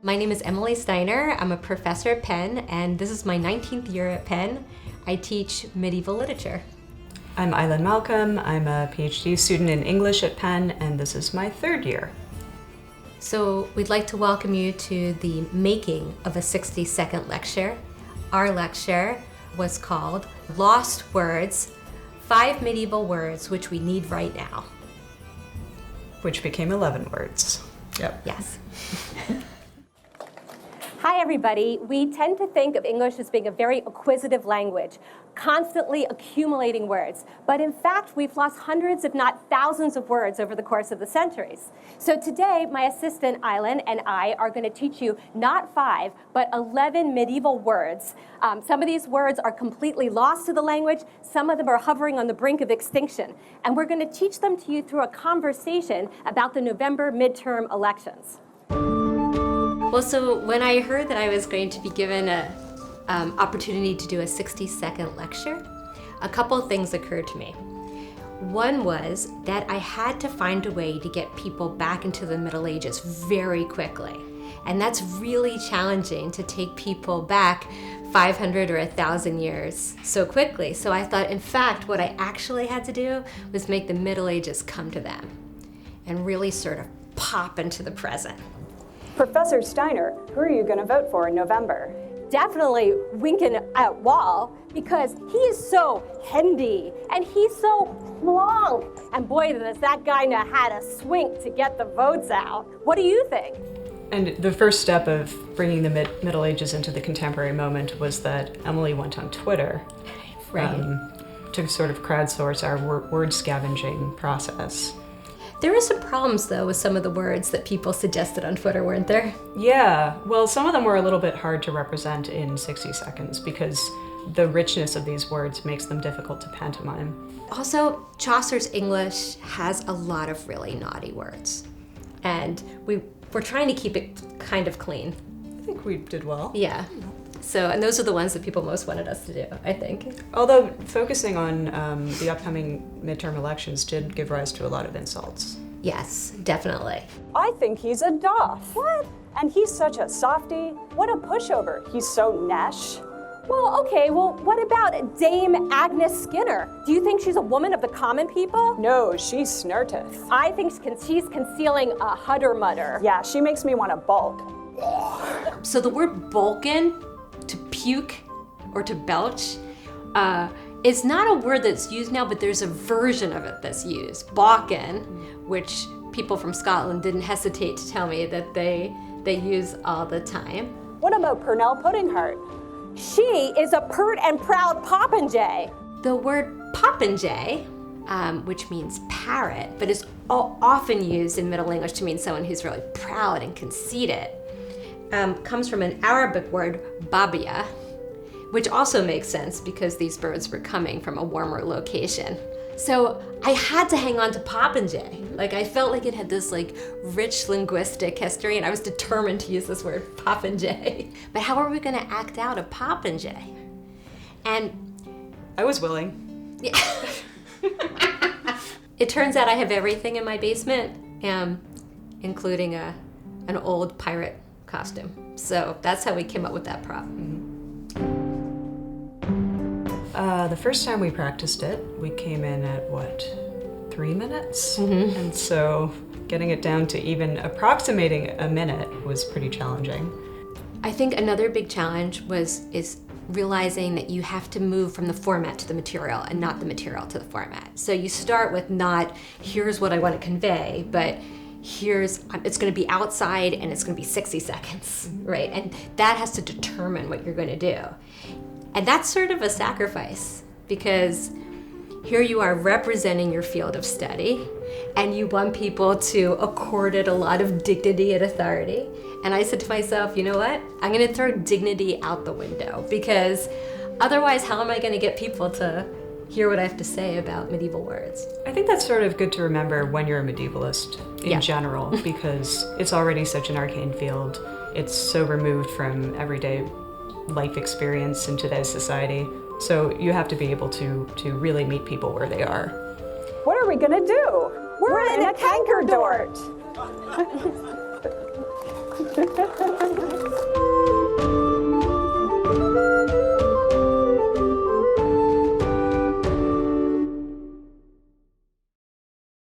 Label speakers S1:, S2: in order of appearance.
S1: My name is Emily Steiner. I'm a professor at Penn, and this is my 19th year at Penn. I teach medieval literature.
S2: I'm Aylin Malcolm. I'm a Ph.D. student in English at Penn, and this is my 3rd year.
S1: So we'd like to welcome you to the making of a 60-second lecture. Our lecture was called Lost Words, 5 Medieval Words Which We Need Right Now.
S2: Which became 11 words. Yep.
S1: Yes.
S3: Hi, everybody. We tend to think of English as being a very acquisitive language, constantly accumulating words. But in fact, we've lost hundreds, if not thousands, of words over the course of the centuries. So today, my assistant, Aylin, and I are going to teach you not 5, but 11 medieval words. Some of these words are completely lost to the language. Some of them are hovering on the brink of extinction. And we're going to teach them to you through a conversation about the November midterm elections.
S1: Well, so when I heard that I was going to be given an opportunity to do a 60-second lecture, a couple things occurred to me. One was that I had to find a way to get people back into the Middle Ages very quickly. And that's really challenging to take people back 500 or 1,000 years so quickly. So I thought, in fact, what I actually had to do was make the Middle Ages come to them and really sort of pop into the present.
S4: Professor Steiner, who are you going to vote for in November?
S3: Definitely Winkin at Wall, because he is so handy and he's so long. And boy, does that guy know how to swing to get the votes out. What do you think?
S2: And the first step of bringing the Middle Ages into the contemporary moment was that Emily went on Twitter to sort of crowdsource our word scavenging process.
S1: There were some problems, though, with some of the words that people suggested on Twitter, weren't there?
S2: Yeah, well, some of them were a little bit hard to represent in 60 seconds because the richness of these words makes them difficult to pantomime.
S1: Also, Chaucer's English has a lot of really naughty words. And we're trying to keep it kind of clean.
S2: I think we did well.
S1: Yeah. So, and those are the ones that people most wanted us to do, I think.
S2: Although focusing on the upcoming midterm elections did give rise to a lot of insults.
S1: Yes, definitely.
S4: I think he's a doff. What? And he's such a softie. What a pushover. He's so nesh.
S3: Well, okay, what about Dame Agnes Skinner? Do you think she's a woman of the common people?
S4: No, she snurteth.
S3: I think she's concealing a hudder-mudder.
S4: Yeah, she makes me want to bulk.
S1: So the word bulkin, to puke or to belch, is not a word that's used now, but there's a version of it that's used. Balkin, which people from Scotland didn't hesitate to tell me that they use all the time.
S4: What about Purnell Puddinghart?
S3: She is a pert and proud popinjay.
S1: The word popinjay, which means parrot, but is often used in Middle English to mean someone who's really proud and conceited, comes from an Arabic word, babia, which also makes sense because these birds were coming from a warmer location. So I had to hang on to popinjay. Like, I felt like it had this rich linguistic history, and I was determined to use this word popinjay. But how are we going to act out a popinjay? And
S2: I was willing.
S1: Yeah. It turns out I have everything in my basement, including an old pirate costume. So that's how we came up with that prop.
S2: The first time we practiced it, we came in at 3 minutes? And so getting it down to even approximating a minute was pretty challenging.
S1: I think another big challenge is realizing that you have to move from the format to the material and not the material to the format. So you start with not, here's what I want to convey, but it's going to be outside and it's going to be 60 seconds, right? And that has to determine what you're going to do. And that's sort of a sacrifice because here you are representing your field of study and you want people to accord it a lot of dignity and authority. And I said to myself, you know what? I'm going to throw dignity out the window because otherwise how am I going to get people to hear what I have to say about medieval words?
S2: I think that's sort of good to remember when you're a medievalist in general because it's already such an arcane field. It's so removed from everyday life experience in today's society. So you have to be able to really meet people where they are.
S4: What are we gonna do? We're in a canker dort.